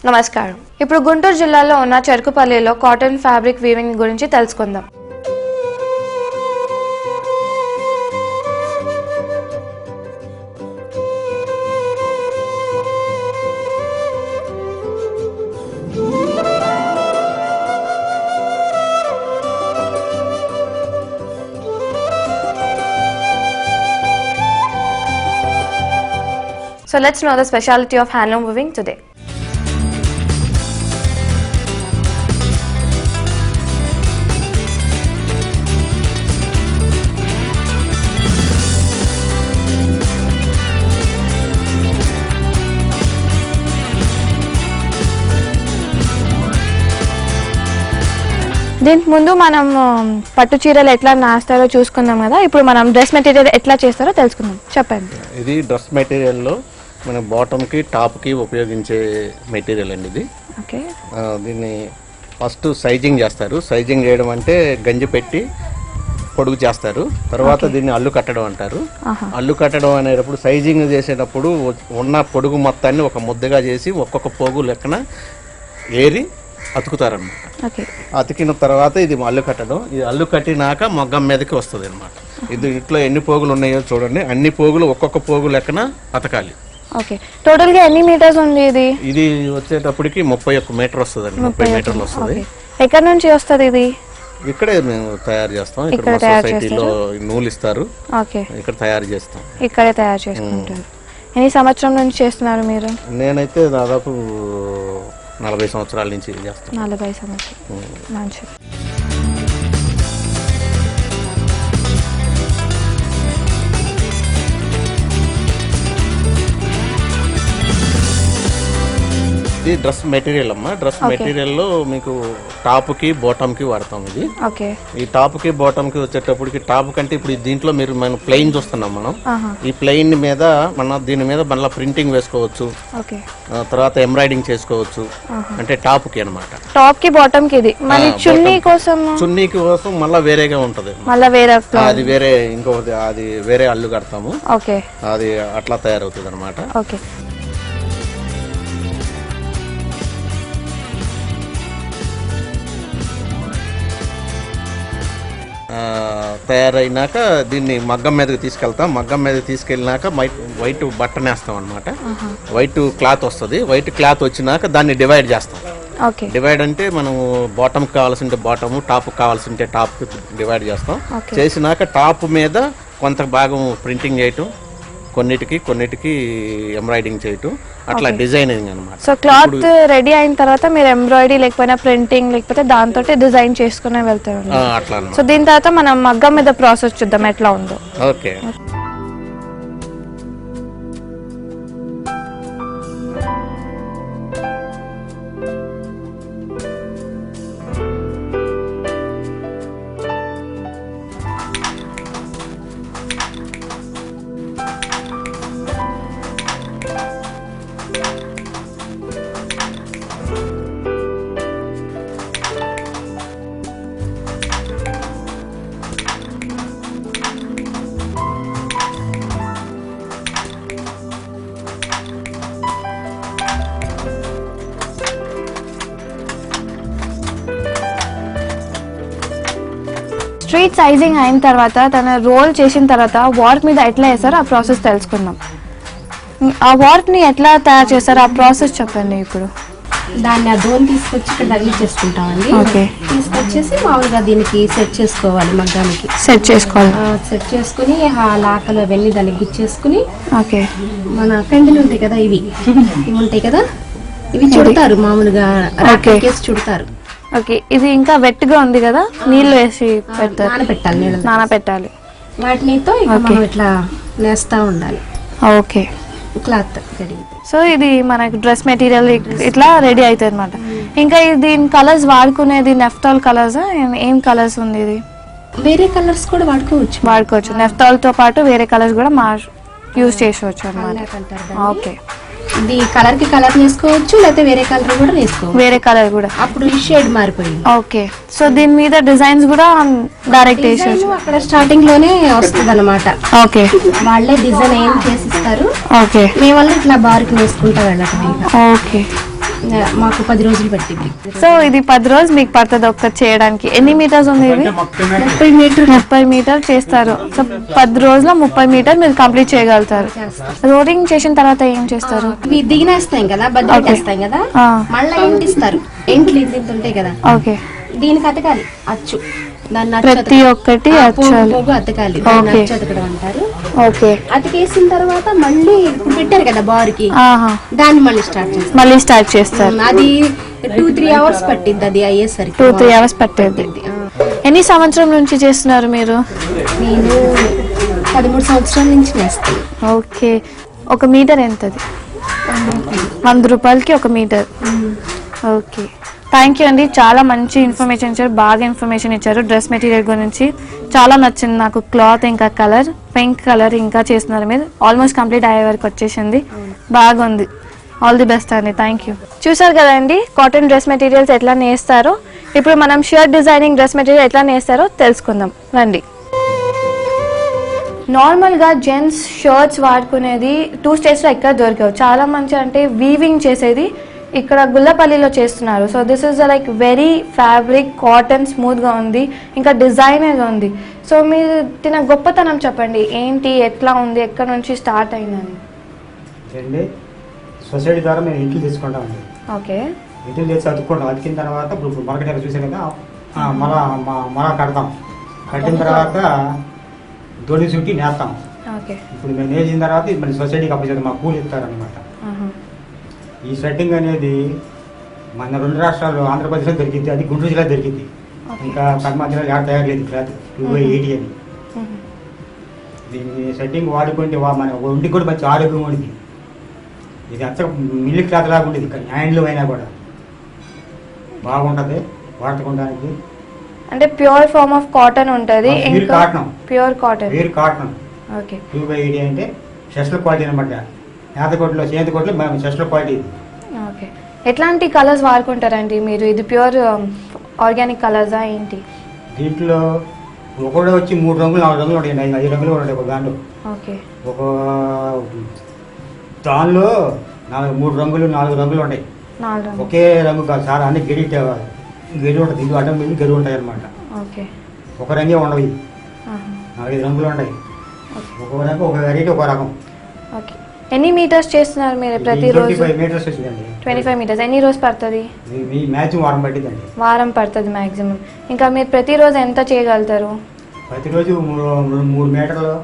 నమస్కారం. ఇప్పుడు గుంటూరు జిల్లాలో ఉన్న చెరుకుపల్లిలో కాటన్ ఫ్యాబ్రిక్ వీవింగ్ గురించి తెలుసుకుందాం. So let's know the specialty of handloom weaving today. దీనికి ముందు మనం పట్టు చీరలు ఎట్లా నాస్తారో చూసుకుందాం కదా. ఇప్పుడు మనం డ్రెస్ మెటీరియల్ ఎట్లా చేస్తారో తెలుసుకుందాం. చెప్పండి. ఇది డ్రెస్ మెటీరియల్లో మన బాటమ్కి టాప్కి ఉపయోగించే మెటీరియల్ అండి ఇది. ఓకే. దీన్ని ఫస్ట్ సైజింగ్ చేస్తారు. సైజింగ్ చేయడం అంటే గంజి పెట్టి పొడుగు చేస్తారు. తర్వాత దీన్ని అల్లు కట్టడం అంటారు. అల్లు కట్టడం అనేటప్పుడు సైజింగ్ చేసేటప్పుడు ఉన్న పొడుగు మొత్తాన్ని ఒక ముద్దగా చేసి ఒక్కొక్క పోగు లెక్కన ఏరి అతుకుతారనమాట. అతికిన తర్వాత ఇది అల్లు కట్టడం. ఇది అల్లు కట్టినాక మొగ్గం మీదకి వస్తుంది అనమాట. ఇది ఇంట్లో ఎన్ని పోగులు ఉన్నాయో చూడండి. అన్ని పోగులు ఒక్కొక్క పోగు లెక్కన అతకాలి. ఓకే. టోటల్ గా ఎన్ని మీటర్స్ ఉంది ఇది? ఇది వచ్చేటప్పటికి 31 మీటర్ వస్తుంది అండి. 30 మీటర్లు వస్తుంది. ఎక్కడి నుంచి వస్తుంది ఇది? ఇక్కడే మేము తయారు చేస్తాం. ఇక్కడ సొసైటీలో నూలు ఇస్తారు. ఇక్కడ తయారు చేస్తాం. ఇక్కడే తయారు చేసుకుంటారు. ఎన్ని సంవత్సరం నుంచి చేస్తున్నారు మీరు? నేనైతే దాదాపు 40 సంవత్సరాల నుంచి చేస్తాను. 40 సంవత్సరాలు. మంచిది. ఇది డ్రెస్ మెటీరియల్ అమ్మా. డ్రెస్ మెటీరియల్లో మీకు టాప్కి బాటమ్కి వాడతాం ఇది. ఈ టాప్కి బాటమ్కి వచ్చేటప్పటికి టాప్ కంటే ఇప్పుడు దీంట్లో మీరు మనం ప్లెయిన్ చూస్తున్నాం. మనం ఈ ప్లెయిన్ మీద దీని మీద మళ్ళీ ప్రింటింగ్ వేసుకోవచ్చు. తర్వాత ఎంబ్రాయిడింగ్ చేసుకోవచ్చు. అంటే టాప్కి అనమాట. టాప్ కి బాటమ్ కి ఇది. మరి చున్నీ కోసం మళ్ళీ వేరేగా ఉంటది. అది వేరే ఇంకొకటి, అది వేరే అల్లు కడతాము. అది అట్లా తయారవుతుంది అనమాట. తయారైనాక దీన్ని మగ్గం మీదకి తీసుకెళ్తాం. మగ్గం మీదకి తీసుకెళ్ళినాక వైట్ బట్టన్ వేస్తాం అనమాట. వైట్ క్లాత్ వస్తుంది. వైట్ క్లాత్ వచ్చినాక దాన్ని డివైడ్ చేస్తాం. డివైడ్ అంటే మనం బాటమ్ కావాల్సింటే బాటము, టాప్ కావాల్సింటే టాప్ డివైడ్ చేస్తాం. చేసినాక టాప్ మీద కొంత భాగం ప్రింటింగ్ చేయటం, కొన్నిటికి ఎంబ్రాయిడింగ్ చేయటం, అట్లా డిజైనింగ్ అనమాట. సో క్లాత్ రెడీ అయిన తర్వాత మీరు ఎంబ్రాయిడరీ లేకపోతే ప్రింటింగ్ లేకపోతే దాంతో డిజైన్ చేసుకునే వెళ్తారు అట్లా. సో దీని తర్వాత మనం మగ్గం మీద ప్రాసెస్ చూద్దాం ఎట్లా ఉందో. ఓకే. స్ట్రీట్ సైజింగ్ అయిన తర్వాత తన రోల్ చేసిన తర్వాత వార్క్ మీద ఎట్లా వేస్తారో ఆ ప్రాసెస్ తెలుసుకుందాం. ఆ వార్క్ ని ఎట్లా తయారు చేస్తారో ఆ ప్రాసెస్ చెప్పండి. ఇప్పుడు దాన్ని ఆ దోన్ తీసుకొచ్చి ఇక్కడ తగిలించేసుకుంటామండి. తీసుకొచ్చేసి మామూలుగా దీనికి సెట్ చేసుకోవాలి. మగ్గానికి సెట్ చేసుకుని ఆ లాకలు అవన్నీ దాన్ని గుచ్చేసుకుని మన పెండలు ఉంటాయి కదా, ఇవి ఉంటాయి కదా, ఇవి చుడతారు. మామూలుగా చుడతారు. ఓకే. ఇది ఇంకా వెట్గా ఉంది కదా, నీళ్ళు వేసి నానబెట్టాలి. వాటినితో మనం ఇట్లా నేస్తా ఉండాలి. ఓకే. క్లాత్. సో ఇది మనకి డ్రెస్ మెటీరియల్ ఇట్లా రెడీ అవుతుంది అనమాట. ఇంకా దీని కలర్స్ వాడుకునేది నెఫ్తాల్ కలర్స్, ఏం కలర్స్ ఉంది? ఇది వేరే కలర్స్ కూడా వాడుకోవచ్చు. నెఫ్తాల్ తో పాటు వేరే కలర్స్ కూడా యూజ్ చేసుకోవచ్చు అన్నమాట. ఓకే. ఇది కలర్ కి కలర్ వేసుకోవచ్చు, లేకపోతే వేరే కలర్ కూడా వేసుకోవచ్చు. వేరే కలర్ కూడా అప్పుడు ఈ షేడ్ మారిపోయింది. ఓకే. సో దీని మీద డిజైన్స్ కూడా డైరెక్ట్ వేసేయచ్చు. అక్కడ స్టార్టింగ్ లోనే వస్తుంది అనమాట. ఓకే. వాళ్ళే డిజైన్ ఏం చేసిస్తారు. ఓకే. మీ వల్ల ఇట్లా బార్కి వేసుకుంటా వెళ్ళటం. ఓకే. మాకు 10 రోజులు పట్టింది. సో ఇది 10 రోజులు మీకు పడుతుంది ఒక్కటి చేయడానికి. ఎన్ని మీటర్స్ ఉంది ఇది? 30 మీటర్ చేస్తారు. సో 10 రోజుల్లో 30 మీటర్ మీరు కంప్లీట్ చేయగలుగుతారు. రోలింగ్ చేసిన తర్వాత ఏం చేస్తారు? ఇవి దిగినేస్తాం కదా, బద్దలు కదా, మళ్ళీ ఎంటిస్తారు. ఎంట్లు ఇంత ఉంటాయి కదా, ఓకే. దీనికి అతకాలి అచ్చు. దాన్ని ప్రతి ఒక్కటి అతకాలి, అచ్చు అతకడం అంటారు. ఓకే. అతికేసిన తర్వాత మళ్ళీ ఇప్పుడు పెట్టారు కదా బార్కి, దాన్ని మళ్ళీ స్టార్ట్ చేస్తారు. అది 2-3 అవర్స్ పట్టింది. అది అయ్యేసరికి 2-3 అవర్స్ పట్టేది. ఎన్ని సంవత్సరం నుంచి చేస్తున్నారు మీరు? నేను 13 సంవత్సరాల నుంచి చేస్తాను. ఓకే. ఒక మీటర్ ఎంతది? 100 రూపాయలకి ఒక మీటర్. ఓకే. థ్యాంక్ యూ అండి, చాలా మంచి ఇన్ఫర్మేషన్ ఇచ్చారు, బాగా ఇన్ఫర్మేషన్ ఇచ్చారు. డ్రెస్ మెటీరియల్ గురించి చాలా నచ్చింది నాకు. క్లాత్ ఇంకా కలర్, పింక్ కలర్ ఇంకా చేస్తున్నారు మీరు. ఆల్మోస్ట్ కంప్లీట్ అయ్యే వరకు వచ్చేసింది, బాగుంది. ఆల్ ది బెస్ట్ అండి, థ్యాంక్ యూ. చూసారు కదండి కాటన్ డ్రెస్ మెటీరియల్స్ ఎట్లా నేస్తారో. ఇప్పుడు మనం షర్ట్ డిజైనింగ్ డ్రెస్ మెటీరియల్ ఎట్లా నేస్తారో తెలుసుకుందాం రండి. నార్మల్గా జెంట్స్ షర్ట్స్ వాడుకునేది 2 స్టేట్స్లో ఎక్కడ దొరకవు. చాలా మంచి అంటే వీవింగ్ చేసేది ఇక్కడ గుల్లపల్లిలో చేస్తున్నారు. So this is like very fabric, cotton, స్మూత్గా ఉంది, ఇంకా డిజైనర్గా ఉంది. సో మీరు తిన గొప్పతనం చెప్పండి, ఏంటి, ఎట్లా ఉంది, ఎక్కడ నుంచి స్టార్ట్ అయిందని? సొసైటీ ద్వారా మేము ఇంటికి తీసుకుంటామండి. ఓకే. ఇంటికి తెచ్చి అతుక్కుంటాం. అతికిన తర్వాత ఇప్పుడు మార్కెట్ చూసాం కదా, మళ్ళా కడతాం. కట్టిన తర్వాత దొడి చుట్టి నేస్తాం. ఓకే. ఇప్పుడు మేము నేసిన తర్వాత మళ్ళీ సొసైటీకి అప్పచేస్తాం, మాకు కూలి ఇస్తారనమాట. ఈ సెట్టింగ్ అనేది మన 2 రాష్ట్రాల్లో ఆంధ్రప్రదేశ్లో దొరికింది, అది గుంటూరు జిల్లా దొరికింది. ఇంకా కర్మా జిల్లా యాడ్ తయారు లేదు క్లాత్ 2/80 అని. దీన్ని సెట్టింగ్ వాడుకుంటే మన ఒంటికి కూడా మంచి ఆరోగ్యం ఉండేది. ఇది అచ్చ మిల్లి క్లాత్ లాగా ఉండేది, హ్యాండ్లు అయినా కూడా బాగుంటుంది వాడుకోవడానికి. అంటే ప్యూర్ ఫార్మ్ ఆఫ్ కాటన్ ఉంటుంది, ప్యూర్ కాటన్. ఓకే. 2/80 అంటే స్పెషల్ క్వాలిటీ అనమాట. చేతికోట్లో మేము స్పెషల్ క్వాలిటీ. ఓకే. ఎట్లాంటి కలర్స్ వాడుకుంటారండి మీరు? ఇది ప్యూర్ ఆర్గానిక్ కలర్సా ఏంటి? దీంట్లో ఒకటి వచ్చి 3 రంగులు 4 రంగులు ఉంటాయి, 5 రంగులు ఉంటాయి ఒక దాంట్లో. ఓకే. ఒక దానిలో 3 రంగులు 4 రంగులు ఉంటాయి. ఒకే రంగు కాదు సార్, అన్ని గెడి ఉంటుంది. ఇది అడ్డం మీద గెడి ఉంటాయి అనమాట. ఓకే. ఒక రంగే ఉండవు, 4-5 రంగులు ఉంటాయి. ఒక రంగు ఒక వెరైటీ ఒక రకం. ఓకే. ఎన్ని మీటర్స్ చేస్తున్నారు మీరు ప్రతిరోజు? 25 మీటర్స్ వచ్చిందండి. 25 మీటర్స్. ఎన్ని రోజు పడుతుంది? మ్యాక్సిమం వారం పట్టిందండి. వారం పడుతుంది మ్యాక్సిమం. ఇంకా మీరు ప్రతిరోజు ఎంత చేయగలుగుతారు? ప్రతిరోజు 3 మీటర్లు.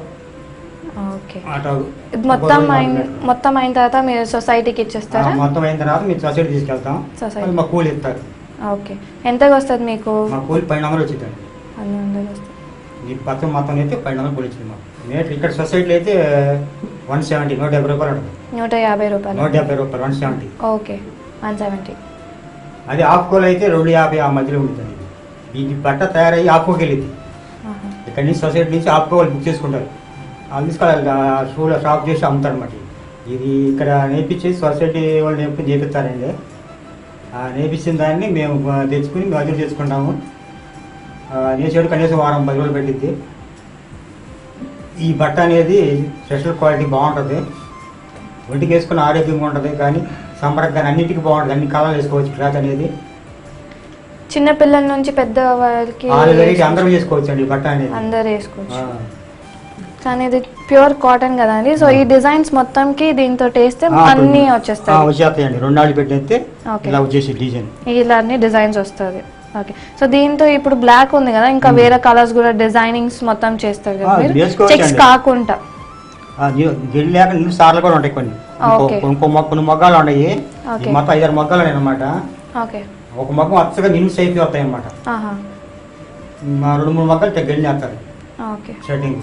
ఓకే. మొత్తం అయిన తర్వాత మీరు సొసైటీకి ఇచ్చేస్తారా? మొత్తం అయిన తర్వాత మీరు సొసైటీ తీసుకెళ్తాం, మా కూలి ఇస్తారు. ఓకే. ఎంతగా వస్తుంది మీకు? మా కూలి 1200 వచ్చిందండి. 1200 వస్తుంది. ఈ పత్రం మొత్తం అయితే 1200 కూలి వచ్చింది మాకు. మీటర్ ఇక్కడ సొసైటీలో అయితే 170, 150 రూపాయలు ఉంటుంది. 150 రూపాయలు. 150 రూపాయలు 170. ఓకే. 170. అది ఆఫ్కోలు అయితే 250 ఆ మధ్యలో ఉంటుంది. ఇది బట్ట తయారయ్యి ఆఫ్కోకి వెళ్ళింది. ఇక్కడ నుంచి సొసైటీ నుంచి ఆఫ్కో వాళ్ళు బుక్ చేసుకుంటారు. వాళ్ళు తీసుకోవాలి షాప్ చేసి అమ్ముతారు అన్నమాట. ఇది ఇక్కడ నేర్పించేసి సొసైటీ వాళ్ళు చేపిస్తారండి. నేర్పించిన దాన్ని మేము తెచ్చుకుని మజూరు చేసుకుంటాము. నేర్చేడు కనీసం వారం 10 రోజులు పెట్టింది. ఈ బట్ట అనేది స్పెషల్ క్వాలిటీ బాగుంటుంది, ఒంటికి వేసుకుని ఆరోగ్యంగా ఉంటుంది. కానీ సంబరకు కానీ అన్నింటికి బాగుంటుంది, అన్ని కాలాలు వేసుకోవచ్చు. క్లాత్ అనేది చిన్నపిల్లల నుంచి పెద్ద వాళ్ళకి అందరూ చేసుకోవచ్చు అండి. బట్ట అనేది అందరూ వేసుకోవచ్చు. కానీ ఇది ప్యూర్ కాటన్ కదా అండి. సో ఈ డిజైన్స్ మొత్తంకి దీంతో వేస్తే అన్ని వచ్చేస్తాయండి. 2 నాళ్ళు పెట్టేస్తే ఇలా వచ్చేసి డిజైన్, ఇలా అన్ని డిజైన్స్ వస్తుంది. ఓకే. సో దీంతో ఇప్పుడు బ్లాక్ ఉంది కదా, ఇంకా వేరే కలర్స్ కూడా డిజైనింగ్స్ మొత్తం చేస్తారు కదా మీరు, చెక్స్ కాకుండా. గిల్లి లేక నీళ్ళు సార్లు కూడా ఉంటాయి కొన్ని. కొన్ని మొగ్గాలు ఉన్నాయి, మొత్తం 5-6 మొగ్గాలు ఉన్నాయి అనమాట. ఒక మొగ్గం అచ్చగా నిలుసు అయిపోయి వస్తాయి అనమాట. 2-3 మొగ్గలు గెల్లి వేస్తారు. ఓకే. షర్టింగ్.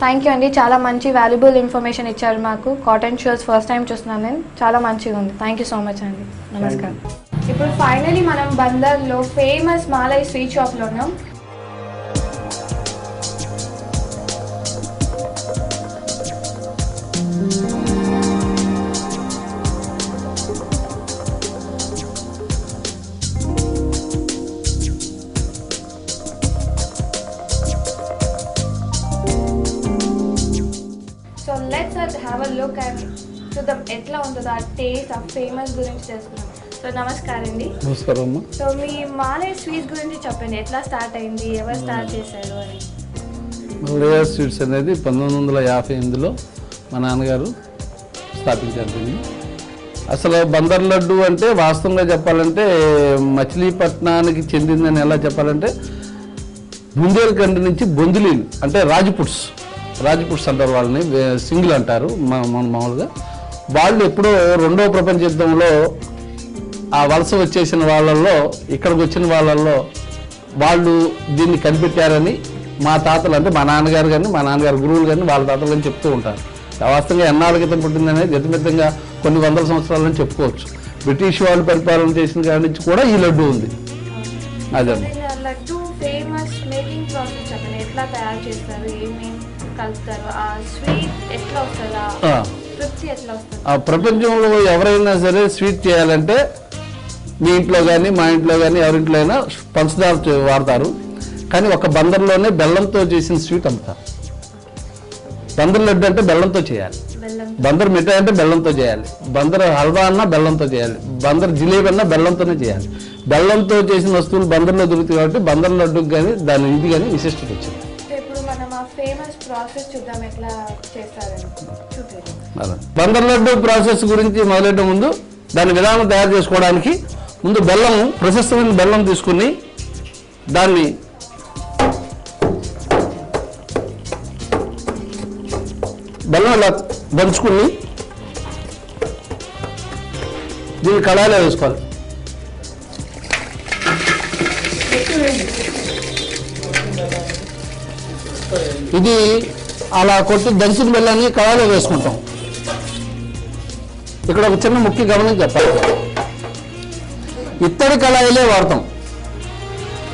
థ్యాంక్ యూ అండి, చాలా మంచి వాల్యుబుల్ ఇన్ఫర్మేషన్ ఇచ్చారు మాకు. కాటన్ షర్ట్స్ ఫస్ట్ టైం చూస్తున్నాను నేను, చాలా మంచిగా ఉంది. థ్యాంక్ యూ సో మచ్ అండి. నమస్కారం. ఇప్పుడు ఫైనలీ మనం బందర్లో ఫేమస్ మాలై స్వీట్ షాప్లో ఉన్నాం. So let's have a look and చూద్దాం ఎట్లా ఉంటుందో ఆ టేస్ట్, ఆ ఫేమస్ గురించి తెలుసుకున్నాం. సో సో నమస్కారం అండి. నమస్కారం అమ్మ. సో మీ మాలయ్య స్వీట్స్ గురించి చెప్పండి, ఎట్లా స్టార్ట్ అయింది, ఎవరు స్టార్ట్ చేశారు అని. మాలయ్య స్వీట్స్ అనేది 1958లో మా నాన్నగారు స్థాపించారు దీన్ని. అసలు బందర్ లడ్డు అంటే వాస్తవంగా చెప్పాలంటే మచిలీపట్నానికి చెందిందని ఎలా చెప్పాలంటే బుందేల్ఖండ్ నుంచి బొందులీలు అంటే రాజ్పుట్స్ అంటారు వాళ్ళని, సింగిల్ అంటారు మామూలుగా. వాళ్ళు ఎప్పుడో రెండవ ప్రపంచ యుద్ధంలో ఆ వలస వచ్చేసిన వాళ్ళల్లో ఇక్కడికి వచ్చిన వాళ్ళల్లో వాళ్ళు దీన్ని కనిపెట్టారని మా తాతలు అంటే మా నాన్నగారు కానీ మా నాన్నగారు గురువులు కానీ వాళ్ళ తాతలు కానీ చెప్తూ ఉంటారు. వాస్తవంగా ఎన్నాళ్ళ క్రితం పుట్టిందనేది గతిమితంగా కొన్ని వందల సంవత్సరాలని చెప్పుకోవచ్చు. బ్రిటిష్ వాళ్ళు పరిపాలన చేసిన కాడి నుంచి కూడా ఈ లడ్డు ఉంది. అదే లడ్డు ఫేమస్ మేకింగ్ ప్రాసెస్ చెప్పండి, ఎట్లా తయారు చేస్తారు, ఏమేమి కలుపుతారు, ఆ స్వీట్ ఎట్లా వస్తుందా, తృప్తి ఎట్లా వస్తుంది. ప్రపంచంలో ఎవరైనా సరే స్వీట్ చేయాలంటే మీ ఇంట్లో కానీ మా ఇంట్లో కానీ ఎవరింట్లో అయినా పంచదార వాడతారు. కానీ ఒక బందర్లోనే బెల్లంతో చేసిన స్వీట్ అమ్ముతారు. బందర్ లడ్డు అంటే బెల్లంతో చేయాలి, బందర్ మిఠాయి అంటే బెల్లంతో చేయాలి, బందర్ హల్వా అన్నా బెల్లంతో చేయాలి, బందర్ జిలేబీ అన్నా బెల్లంతోనే చేయాలి. బెల్లంతో చేసిన వస్తువులు బందర్లో దొరుకుతాయి కాబట్టి బందర్ లడ్డుకి కానీ దాని ఇది కానీ విశిష్టత వచ్చింది. ఇప్పుడు మనం ఆ ఫేమస్ ప్రాసెస్ చూద్దాం, ఎట్లా చేస్తారని చూద్దాం. బందర్ లడ్డు ప్రాసెస్ గురించి మొదలెట్టే ముందు దాని విధానం తయారు చేసుకోవడానికి ముందు బెల్లం, ప్రశస్తమైన బెల్లం తీసుకుని దాన్ని బెల్లం ఇలా దంచుకుని దీన్ని కళాయిలో వేసుకోవాలి. ఇది అలా కొట్టి దంచిన బెల్లాన్ని కళాయిలో వేసుకుంటాం. ఇక్కడ ఒక చిన్న ముఖ్య గమనం చెప్పాలి, ఇత్తడి కళాయిలే వాడతాం.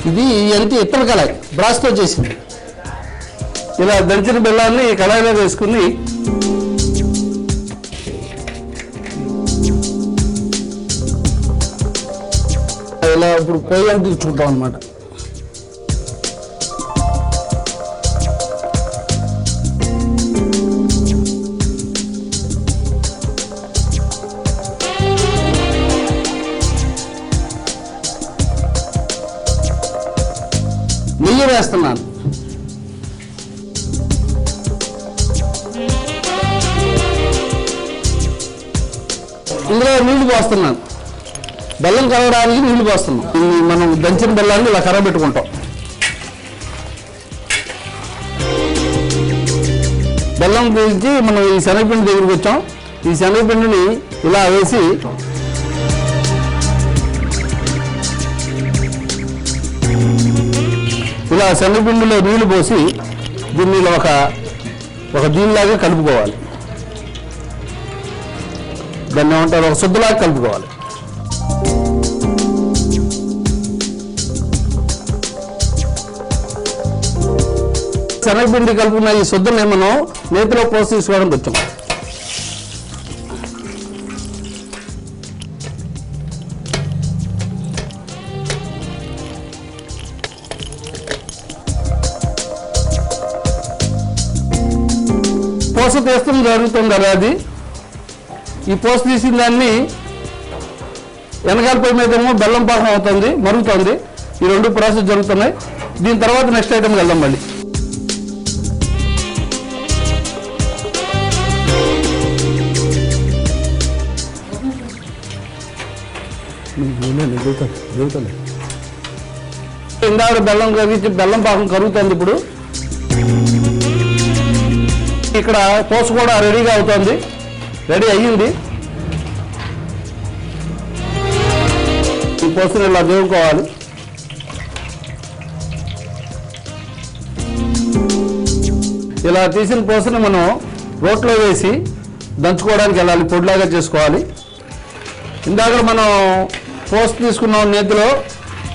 ఇది ఎంత ఇత్తడి కళాయి బ్రాస్తో చేసింది. ఇలా దంచిన బెల్లాన్ని కళాయిలో వేసుకుని ఇలా ఇప్పుడు పొయ్యి అంటించుకుంటాం అన్నమాట. నెయ్యి వేస్తున్నాను. ఇందులో నీళ్లు పోస్తున్నాను, బెల్లం కరగడానికి నీళ్లు పోస్తున్నాం. మనం దంచిన బెల్లాన్ని ఇలా కరగబెట్టుకుంటాం. బెల్లం గురించి మనం ఈ శనగపిండి దగ్గరికి వచ్చాం. ఈ శనగపిండిని ఇలా వేసి ఇలా శనగపిండిలో నీళ్లు పోసి దీన్ని ఒక దీనిలాగా కలుపుకోవాలి. దాన్ని ఏమంటారు, ఒక శుద్ధలాగా కలుపుకోవాలి. శనగపిండి కలుపుకున్న ఈ శుద్ధని మనం నేతిలో పోసి తీసుకోవడానికి వచ్చాం. పోస తీస్తుంది జరుగుతుంది కదా. అది ఈ పోస తీసిన దాన్ని వెనకాల పొయ్యి మీద ఏమో బెల్లం పాకం అవుతుంది, మరుగుతుంది. ఈ రెండు ప్రాసెస్ జరుగుతున్నాయి. దీని తర్వాత నెక్స్ట్ ఐటమ్కి వెళ్దాం. మళ్ళీ ఇందాక బెల్లం కరిగించి బెల్లం పాకం కరుగుతుంది. ఇప్పుడు ఇక్కడ పోస కూడా రెడీగా అవుతుంది, రెడీ అయ్యింది. ఈ పోసను ఇలా దేవుకోవాలి. ఇలా తీసిన పోసను మనం రోట్లో వేసి దంచుకోవడానికి వెళ్ళాలి, పొడిలాగా చేసుకోవాలి. ఇందాక మనం పోస తీసుకున్నాం నేతిలో.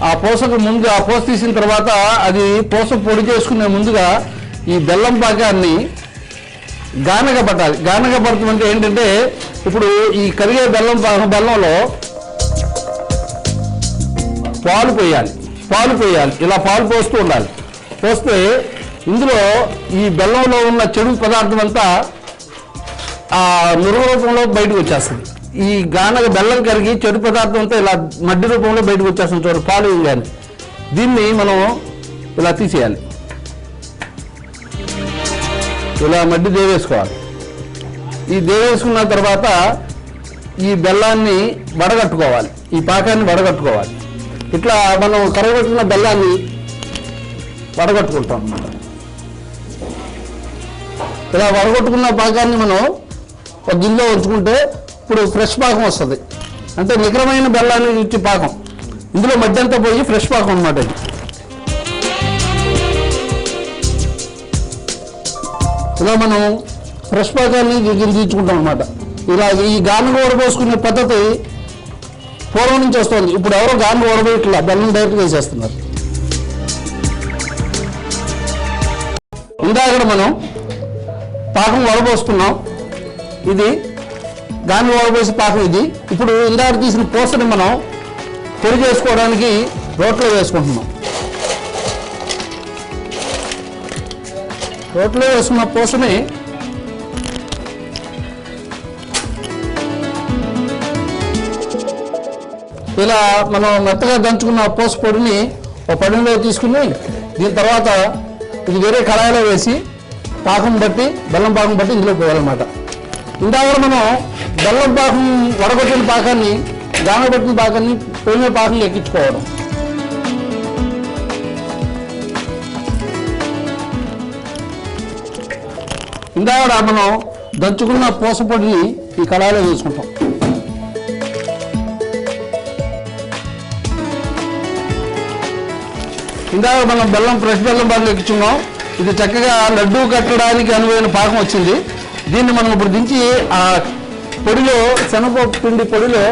ఆ పోసకు ముందు ఆ పోస తీసిన తర్వాత అది పోస పొడి చేసుకునే ముందుగా ఈ బెల్లం పాకాన్ని గానగా పట్టాలి. గానగా పడుతుందంటే ఏంటంటే ఇప్పుడు ఈ కరిగే బెల్లంలో పాలు పోయాలి. ఇలా పాలు పోస్తూ ఉండాలి. పోస్తే ఇందులో ఈ బెల్లంలో ఉన్న చెడు పదార్థం అంతా ఆ నురుగు రూపంలో బయటకు వచ్చేస్తుంది. ఈ గానగ బెల్లం కరిగి చెడు పదార్థం అంతా ఇలా మడ్డి రూపంలో బయటకు వచ్చేస్తుంది చూడండి, పాలు కానీ. దీన్ని మనం ఇలా తీసేయాలి, ఇలా మడ్డి దేవేసుకోవాలి. ఈ దేవేసుకున్న తర్వాత ఈ బెల్లాన్ని వడగట్టుకోవాలి, ఈ పాకాన్ని వడగట్టుకోవాలి. ఇట్లా మనం కరగొట్టుకున్న బెల్లాన్ని వడగట్టుకుంటాం అన్నమాట. ఇలా వడగొట్టుకున్న పాకాన్ని మనం ఒక గిన్నెలో ఉంచుకుంటే ఇప్పుడు ఫ్రెష్ పాకం వస్తుంది. అంటే నికరమైన బెల్లాన్ని ఇచ్చి పాకం, ఇందులో మధ్య అంతా పోయి ఫ్రెష్ పాకం అన్నమాట. ఇది ఇలా మనం ఫ్రెష్ పాకాన్ని తీర్చుకుంటాం అన్నమాట. ఇలా ఈ గానుగ ఓడబోసుకునే పద్ధతి పూర్వం నుంచి వస్తుంది. ఇప్పుడు ఎవరో గానుగ ఓడబోయట్లా, బెల్లం డైరెక్ట్గా వేసేస్తున్నారు. ఇందాక మనం పాకం వడబోసుకున్నాం, ఇది గానుగ వడబోసి పాకం ఇది. ఇప్పుడు ఇందాక తీసిన పూసని మనం పొడి చేసుకోవడానికి రోట్లో వేసుకుంటున్నాం. రోట్లో వేసుకున్న పూసని ఇలా మనం మెత్తగా దంచుకున్న పూస పొడిని ఒక పడిలో తీసుకుని దీని తర్వాత ఇది వేరే కళాయిలో వేసి పాకం బట్టి బెల్లం పాకం బట్టి ఇందులో పోయాలన్నమాట. ఇందాక మనం బెల్లం పాకం వడగొట్టిన పాకాన్ని గానబట్టిన పాకాన్ని పోయిన పాకం ఎక్కించుకోవడం. ఇందాక మనం దంచుకున్న పూస పొడిని ఈ కళాయిలో వేసుకుంటాం. ఇందాక మనం బెల్లం ఫ్రెష్ బెల్లం పాకం ఎక్కించుకున్నాం. ఇది చక్కగా లడ్డూ కట్టడానికి అనువైన పాకం వచ్చింది. దీన్ని మనం ఇప్పుడు దించి ఆ పొడిలో, శనగపప్పు పిండి పొడిలో,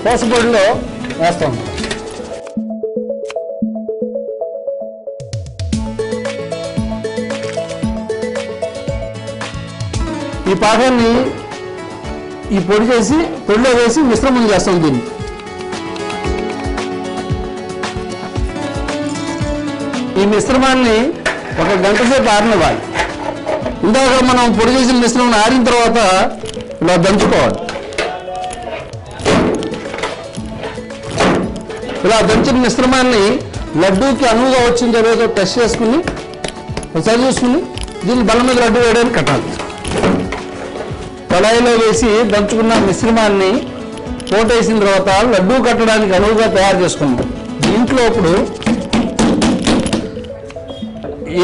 పూస పొడిలో వేస్తాం. ఈ పాకాన్ని ఈ పొడి చేసి పొడిలో వేసి మిశ్రమం చేస్తాం. దీన్ని ఈ మిశ్రమాన్ని ఒక గంట సేపు ఆరనివ్వాలి. ఇందాక మనం పొడి చేసిన మిశ్రమం ఆరిన తర్వాత ఇలా దంచుకోవాలి. ఇలా దంచిన మిశ్రమాన్ని లడ్డూకి అనువుగా వచ్చిందో లేదో టెస్ట్ చేసుకుని ఒకసారి చూసుకుని దీన్ని బల్ల మీద లడ్డు వేయడానికి కట్టాలి. కళాయిలో వేసి దంచుకున్న మిశ్రమాన్ని పోటేసిన తర్వాత లడ్డూ కట్టడానికి అనువుగా తయారు చేసుకున్నాం. దీంట్లో ఇప్పుడు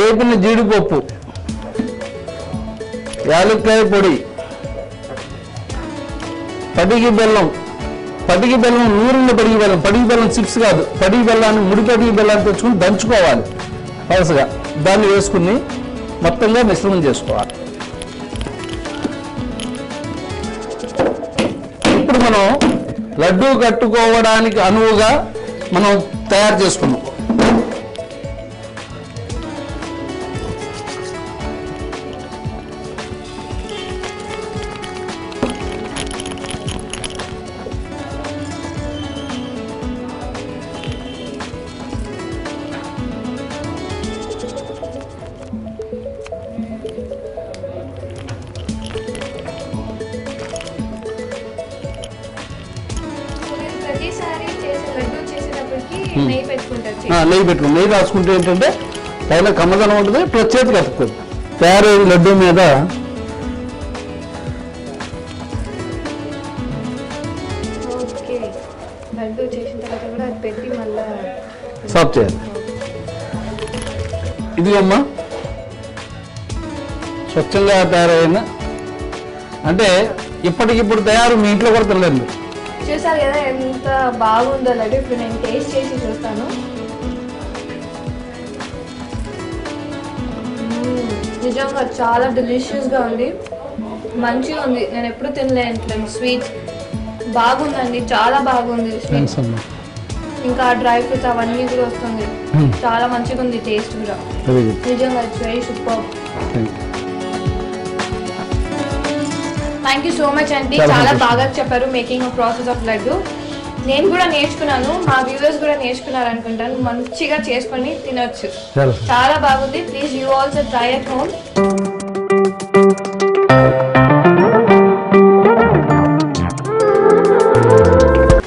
ఏపిన జీడిపప్పు, యాలక్కాయ పొడి, పటికి బెల్లం, నూరున్న పటికి బెల్లం చిప్స్ కాదు, పటికి బెల్లాన్ని ముడి పటికి బెల్లాన్ని తెచ్చుకుని దంచుకోవాలి పలసగా. దాన్ని వేసుకుని మొత్తంగా మిశ్రమం చేసుకోవాలి. ఇప్పుడు మనం లడ్డూ కట్టుకోవడానికి అనువుగా మనం తయారు చేసుకున్నాం. నెయ్యి పెట్టుకుని నెయ్యి రాసుకుంటే ఏంటంటే పైన కమ్మదనం ఉంటుంది, ప్లస్ చేతికి అతుక్తుంది. తయారైన లడ్డూ మీద సర్వ్ చేయాలి. ఇది అమ్మా స్వచ్ఛంగా తయారైన, అంటే ఇప్పటికిప్పుడు తయారు, మీ ఇంట్లో కూడా తినలేదు. చూసారు కదా ఎంత బాగుందో లడ్డు. ఇప్పుడు నేను టేస్ట్ చేసి చూస్తాను. నిజంగా చాలా డెలిషియస్గా ఉంది, మంచిగా ఉంది. నేను ఎప్పుడు తినలేను స్వీట్. బాగుందండి, చాలా బాగుంది స్వీట్. ఇంకా డ్రై ఫ్రూట్స్ అవన్నీ కూడా వస్తుంది. చాలా మంచిగా ఉంది టేస్ట్ కూడా. నిజంగా it's very super. Thank you so much అండి, చాలా బాగా చెప్పారు మేకింగ్ ప్రాసెస్ ఆఫ్ లడ్డు. నేను కూడా నేర్చుకున్నాను, మా వ్యూవర్స్ కూడా నేర్చుకున్నారు అనుకుంటాను. మంచిగా చేసుకొని తినొచ్చు, చాలా బాగుంది. Please you also try at home.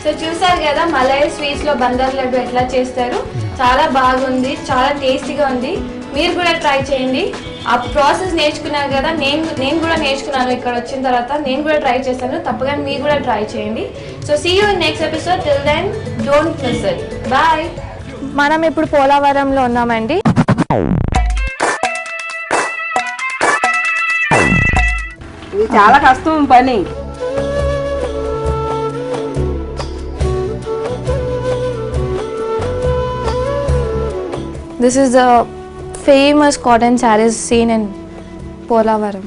So చూసారు కదా మలై స్వీట్స్ లో బందర్ లడ్డు ఎట్లా చేస్తారు, చాలా బాగుంది, చాలా టేస్టీగా ఉంది. మీరు కూడా ట్రై చేయండి. ఆ ప్రాసెస్ నేర్చుకున్నారు కదా, నేను కూడా నేర్చుకున్నాను. ఇక్కడ వచ్చిన తర్వాత నేను కూడా ట్రై చేస్తాను. తప్పగా మీరు కూడా ట్రై చేయండి. So see you in next episode. Till then don't miss it. Bye. మనం ఇప్పుడు పోలవరంలో ఉన్నామండి. ఇది చాలా కష్టం పని. This is the famous cotton sarees seen in Polavaram.